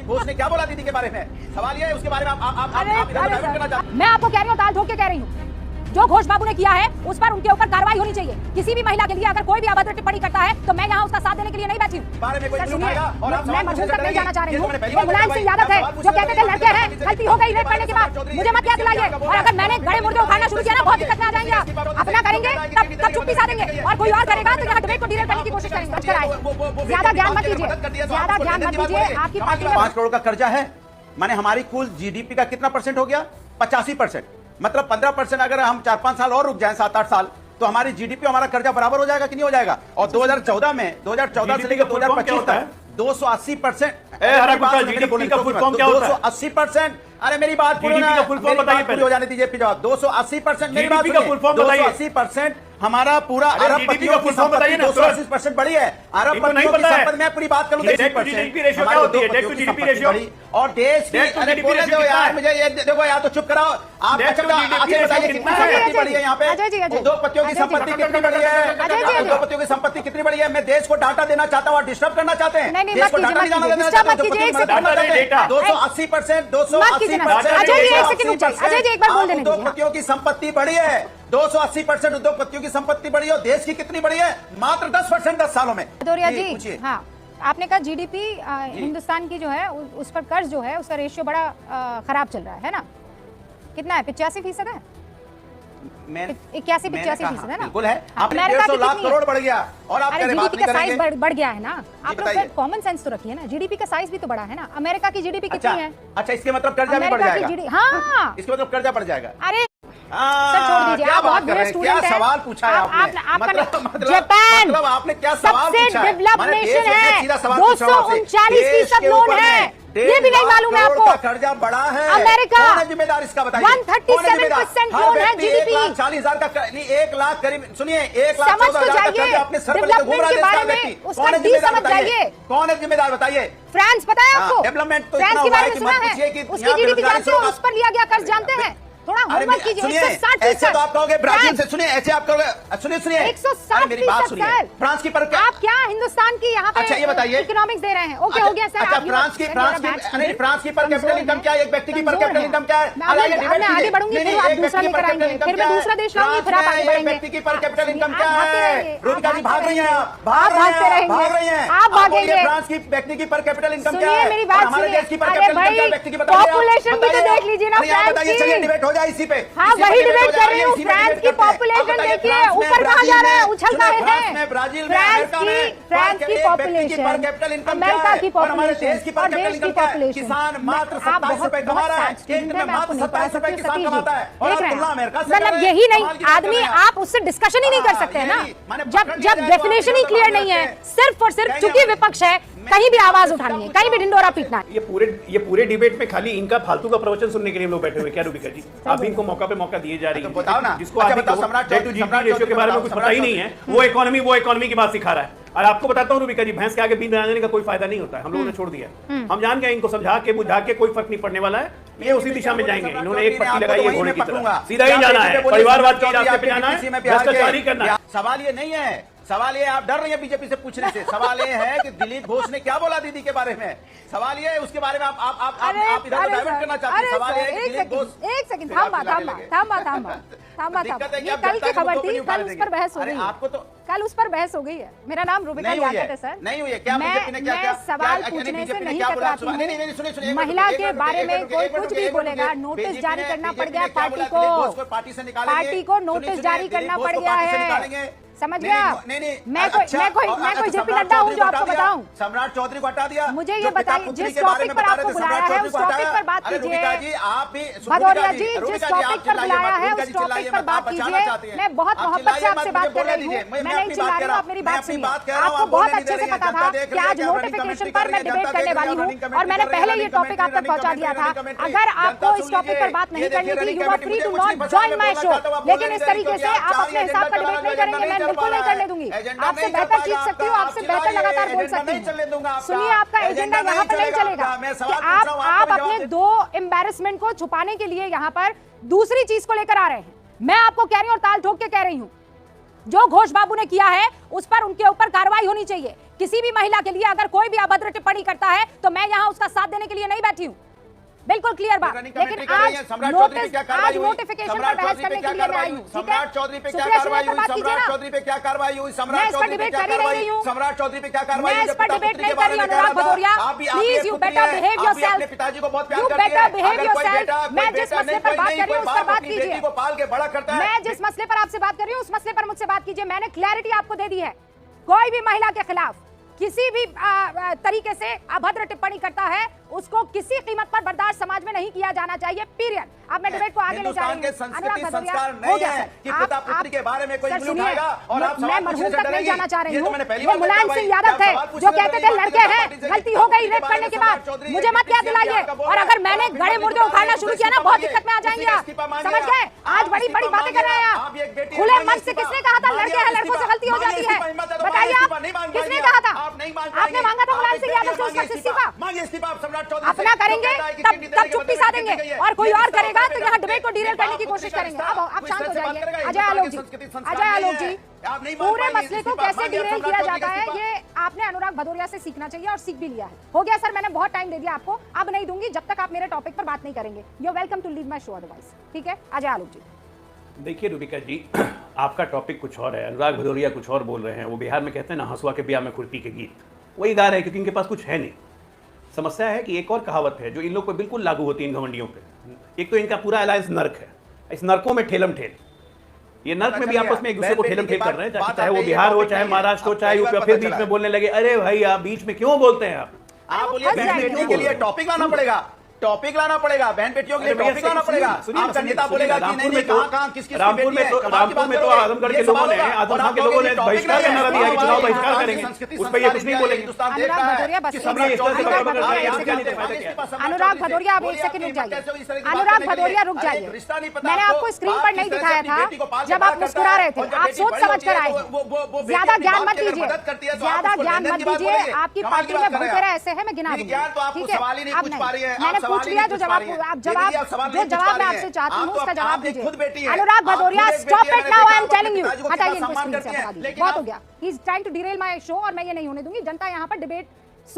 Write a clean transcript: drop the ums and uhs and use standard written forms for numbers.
घोष ने क्या बोला दीदी के बारे में? सवाल ये है, उसके बारे में आप करना चाहते हैं। मैं आपको कह रही हूँ, दाल ठोक के कह रही हूँ, जो घोष बाबू ने किया है उस पर उनके ऊपर कार्रवाई होनी चाहिए। किसी भी महिला के लिए अगर कोई भी अभद्र टिप्पणी करता है तो मैं यहाँ उसका साथ देने के लिए नहीं बैठी हूँ। मैं मजबूत तक नहीं जाना चाह रही हूँ। वो मुलायम सिंह यादव है जो कहते थे लड़के हैं, गलती हो गई रेप करने के बाद मुझे मत याद दिलाइए। और अगर मैंने गड़े मुर्गे उठाना शुरू किया ना, बहुत दिक्कत में आ जाएंगे आप। अपना करेंगे तब चुप्पी साधेंगे, और कोई और करेगा तो यहाँ डिबेट को डिरेल करने की कोशिश करेंगे। ज्यादा ज्ञान मत दीजिए, ज्यादा ज्ञान मत दीजिए। आपकी पार्टी में 5 करोड़ का कर्जा है, माने हमारी कुल जीडीपी का कितना परसेंट हो गया? 85%। मतलब 15%। अगर हम 4-5 साल और रुक जाएं, 7-8 साल, तो हमारी जीडीपी, हमारा कर्जा बराबर हो जाएगा कि नहीं हो जाएगा? और 2014 से लेकर 2025 तक 280%। जीडीपी का फुल फॉर्म क्या होता है? 280%। अरे मेरी बात पूरी हो जाने दीजिए, फिर जवाब। 280%। मेरी बात का फुल फॉर्म बताइए। 280% हमारा पूरा अरबपति का फुल फॉर्म बताइए ना। 280% बढ़ी है अरबपति की संपत्ति। मैं पूरी बात करूं, जीडीपी रेशियो क्या होती है? डेट टू जीडीपी रेशियो और देश की, अरे बोलने दो यार मुझे, ये देखो यार, तो चुप कराओ आप। बताइए कितनी संपत्ति बढ़ी है यहाँ पे? उद्योगपतियों की संपत्ति कितनी बढ़ी है? उद्योगपतियों की संपत्ति कितनी बढ़ी है? मैं देश को डाटा देना चाहता हूँ और डिस्टर्ब करना चाहते हैं। देश को डाटा नहीं देना चाहता, 280%। 280%। उद्योगपतियों की संपत्ति बढ़ी है, 280% उद्योगपतियों की संपत्ति बढ़ी है। और देश की कितनी बढ़ी है? मात्र 10% 10 सालों में। भदौरिया जी, हाँ, आपने कहा जीडीपी हिंदुस्तान की जो है उस पर कर्ज जो है उसका रेशियो बड़ा खराब चल रहा है ना? कितना है? 85% है? 81-85% है ना? बिल्कुल है। अमेरिका 150 लाख करोड़ बढ़ गया और आप जीडीपी का साइज बढ़ गया है ना? आप लोग कॉमन सेंस तो रखिए ना, जीडीपी का साइज भी तो बड़ा है ना। अमेरिका की जीडीपी कितनी है? अच्छा, इसके मतलब कर्जा भी बढ़ जाएगा? हाँ, इसके मतलब कर्जा बढ़ जाएगा। अरे सर छोड़ दीजिए, आप बहुत बड़े स्टूडेंट हैं। सवाल पूछा है आपने। जापान आपने क्या सवाल पूछा? सबसे डेवलप नेशन है, 239% लोन है, ये भी नहीं मालूम है आपको? कर्जा बढ़ा है। अमेरिका जिम्मेदार इसका बताइए। 137% लोन है जीडीपी। 1,40,000 का, 1 लाख करीब, सुनिए, 1,40,000 का अपने सर पर घूम रहा है। बारे में उसका डी समझ जाइए। कौन है जिम्मेदार बताइए? फ्रांस, पता है आपको? डेवलपमेंट तो फ्रांस के बारे में सुना है? उसकी जीडीपी जानते हो? उस पर लिया गया कर्ज जानते हैं? थोड़ा होमवर्क कीजिए। 160%। ऐसे तो आप कहोगे ब्राजील से, सुनिए, ऐसे आप कहोगे, सुनिए 160%। मेरी बात सुनिए। फ्रांस की पर आप क्या हिंदुस्तान की यहाँ पे अच्छा ये बताइए इकोनॉमिक्स दे रहे हैं? ओके, हो गया सर। अच्छा, फ्रांस की पर कैपिटल इनकम क्या है? एक व्यक्ति की पर कैपिटल इनकम क्या है? मैं आगे बढ़ूंगी, फिर आप दूसरा लेकर आएंगे, फिर मैं दूसरा देश लाऊंगी, फिर आप आगे बढ़ेंगे। व्यक्ति की पर कैपिटल इनकम क्या है? रुबिका जी भाग रही हैं, आप भागते रहेंगे, आप भागेंगे। फ्रांस की व्यक्ति की पर कैपिटल इनकम क्या सुनिए है? मेरी बात, हमारे देश की पर कैपिटल इनकम क्या है? व्यक्ति की पॉपुलेशन भी तो देख लीजिए ना फ्रांस की। चलिए डिबेट हो जाए इसी पे। वही डिबेट कर रही हूँ। फ्रांस की पॉपुलेशन देखिए ऊपर कहाँ जा रहा है, उछल रहे हैं। फ्रांस की पॉपुलेशन, अमेरिका की पॉपुलेशन और देश की पॉपुलेशन। किसान मात्र 27 रुपए कमा रहा है, केंद्र में मात्र 27 रुपए किसान कमाता है। देख रहे हैं, मतलब यही नहीं आदमी, आप उससे डिस्कशन ही नहीं कर सकते हैं ना, जब डेफिनेशन ही क्लियर नहीं है। सिर्फ और सिर्फ चूंकि विपक्ष है, कहीं भी आवाज उठानी है, कहीं भी ढिंडोरा पीटना है। ये पूरे डिबेट में खाली इनका फालतू का प्रवचन सुनने के लिए लोग बैठे हुए। क्या रुबिका जी, आप इनको मौका पे मौका दिए जा रही है? बताओ ना, जिसको डेट टू जीडीपी रेशियो के बारे में कुछ पता ही नहीं है, वो इकोनॉमी की बात सिखा रहा है। और आपको बताता हूँ रुबिका जी, भैंस के आगे बीन बनाने का कोई फायदा नहीं होता है। हम लोगों ने छोड़ दिया, हम जान गए इनको समझा के बुझा के कोई फर्क नहीं पड़ने वाला है। ये उसी दिशा में जाएंगे। इन्होंने एक पट्टी लगाई है घोड़े की तरह, सीधा ही जाना है, परिवारवाद के रास्ते पे जाना है, भ्रष्टाचारी करना है। सवाल ये नहीं है, सवाल ये आप डर रही हैं बीजेपी से पूछने से। सवाल ये है कि दिलीप घोष ने क्या बोला दीदी के बारे में? सवाल ये है, उसके बारे में आप इधर डाइवर्ट करना चाहते हैं। सवाल ये है कि दिलीप घोष, एक सेकंड थामा। ये कल की खबर थी, कल उस पर बहस हो गई। आपको तो कल उस पर बहस हो गई है। मेरा नाम रुबिका यादव है सर। नहीं हुई है क्या? मैं सवाल पूछने से नहीं कतराती हूँ। महिला के बारे में कोई कुछ भी बोलेगा, नोटिस जारी करना पड़ गया पार्टी को नोटिस जारी करना पड़ गया है, समझ गया? मैं कोई जेपी नड्डा हूँ जो आपको बताऊं? सम्राट चौधरी को हटा दिया। मुझे ये बताइए, जिस टॉपिक पर आपको बुलाया है उस टॉपिक पर बात कीजिए। भदौरिया जी, जिस टॉपिक पर बुलाया है उस टॉपिक पर बात कीजिए। मैं बहुत मोहब्बत से आपसे बात कर रही हूँ, मैं नहीं चिल्ला रही हूँ, आप मेरी बात सुनिए। आपको बहुत अच्छे से पता था कि आज नोटिफिकेशन पर मैं डिबेट करने वाली हूँ और मैंने पहले ये टॉपिक आप तक पहुंचा दिया था। अगर आपको इस टॉपिक पर बात नहीं करनी थी, you are free to not join my show. लेकिन इस तरीके से आप अपने हिसाब का डिबेट नहीं करेंगे, मैं बिल्कुल नहीं करने दूंगी। आपसे बेहतर जीत सकती हूँ, आपसे बेहतर लगातार बोल सकती हूँ। सुनिए, आपका एजेंडा यहाँ पर नहीं चलेगा कि आप अपने 2 एम्बैरेसमेंट को छुपाने के लिए यहाँ पर दूसरी चीज को लेकर आ रहे हैं। मैं आपको कह रही हूँ और ताल ठोक के कह रही हूँ, जो घोष बाबू ने किया है उस पर उनके ऊपर कार्रवाई होनी चाहिए। किसी भी महिला के लिए अगर कोई भी अभद्र टिप्पणी करता है तो मैं यहां उसका साथ देने के लिए नहीं बैठी हूं, बिल्कुल क्लियर बात। लेकिन आज नोटिफिकेशन पर बहस करने के लिए मैं आई हूं। सम्राट चौधरी पे क्या कार्रवाई हुई? सम्राट चौधरी पे क्या कार्रवाई हुई? सम्राट चौधरी पे क्या कार्रवाई हुई? सम्राट चौधरी पे क्या कार्रवाई हुई? मैं इस पर डिबेट नहीं कर रही Anurag Bhadauria, please you better behave yourself. पिताजी को बहुत प्यार यू करती है। Better behave yourself. मैं जिस मसले पर बात कर रही हूं उस पर बात कीजिए। को पाल के बड़ा करता है। मैं जिस मसले पर आपसे बात कर रही हूं उस मसले पर मुझसे बात कीजिए। मैंने क्लैरिटी आपको दे दी है। कोई भी महिला के खिलाफ किसी भी तरीके से अभद्र टिप्पणी करता है उसको किसी कीमत पर बर्दाश्त समाज में नहीं किया जाना चाहिए, पीरियड। अब मैं डिबेट को आगे ले जा रही हूं। संस्कृति संस्कार नहीं है कि पिता पुत्री के बारे में कोई उठाएगा और आप मैं मरहूम तक नहीं जाना चाह रही हूं। वो मुलायम सिंह यादव थे जो कहते थे लड़के हैं, गलती हो गई रेप करने के बाद, मुझे मत याद दिलाइए। और अगर मैंने गड़े मुर्दे उखाड़ना शुरू किया ना बहुत दिक्कत में आ जाएंगे आप, समझ गए? आज बड़ी बड़ी बातें कर रहे हैं आप। खुले मन से किसने कहा था लड़के हैं लड़कों से गलती हो जाती है? बताइए आप, किसने कहा था? आपने मांगा था मुलायम सिंह यादव से उसका इस्तीफा? अपना करेंगे तब चुप्पी साधेंगे और कोई और करेगा तो यहाँ डिबेट को डिरेल करने की कोशिश करेंगे। अब आप शांत हो जाइए। अजय आलोक जी, पूरे मसले को कैसे डिरेल किया जाता है ये आपने अनुराग भदौरिया से सीखना चाहिए और सीख भी लिया है। हो गया सर, मैंने बहुत टाइम दे दिया आपको, अब नहीं दूंगी जब तक आप मेरे टॉपिक पर बात नहीं करेंगे। You are welcome to leave my show otherwise, ठीक है? अजय आलोक जी। देखिए रूबिका जी, आपका टॉपिक कुछ और है, अनुराग भदौरिया कुछ और बोल रहे हैं। वो बिहार में कहते हैं ना, हंसुआ के ब्याह में खुरपी के गीत, वही गा रहे हैं क्योंकि इनके पास कुछ है नहीं। समस्या है कि एक और कहावत है जो इन लोग पर बिल्कुल लागू होती है इन घमंडियों पे। एक तो इनका पूरा अलायंस नर्क है, इस नर्कों में ठेलम ठेल, ये नर्क में भी आपस में एक दूसरे को ठेलम ठेल कर रहे हैं, चाहे वो बिहार हो, चाहे महाराष्ट्र हो, चाहे यूपी। फिर बीच में बोलने लगे, अरे भाई आप बीच में क्यों बोलते हैं? आप बोलिए बहन बेटियों के लिए टॉपिक लाना पड़ेगा, टॉपिक लाना पड़ेगा, बहन बेटियों के लिए टॉपिक लाना पड़ेगा। आपका नेता बोलेगा कि नहीं नहीं कहां किस रामपुर में तो आजमगढ़ के लोगों ने, आजम खान के लोगों ने बहिष्कार का नारा दिया कि चुनाव बहिष्कार करेंगे, उस पर ये कुछ नहीं बोलेंगे। अनुराग भदौरिया आप एक सेकंड रुक जाइए। अनुराग भदौरिया रुक जाइए। मैंने आपको स्क्रीन पर नहीं दिखाया था जब आप मुस्कुरा रहे थे, आप सोच समझ कर आए। ज्यादा ज्ञान मत दीजिए, ज्यादा ज्ञान मत दीजिए। आपकी पार्टी में बहुत सारे ऐसे हैं, मैं गिना दूंगी, ठीक है? अब मैंने पूछ लिया जो जवाब मैं आपसे चाहती हूँ उसका जवाब दीजिए। Anurag Bhadauria, stop it now, I am telling you. हटाइए इनको स्क्रीन से, हटा दीजिए, बहुत हो गया। He is trying to derail my show और मैं ये नहीं होने दूंगी। जनता यहाँ पर डिबेट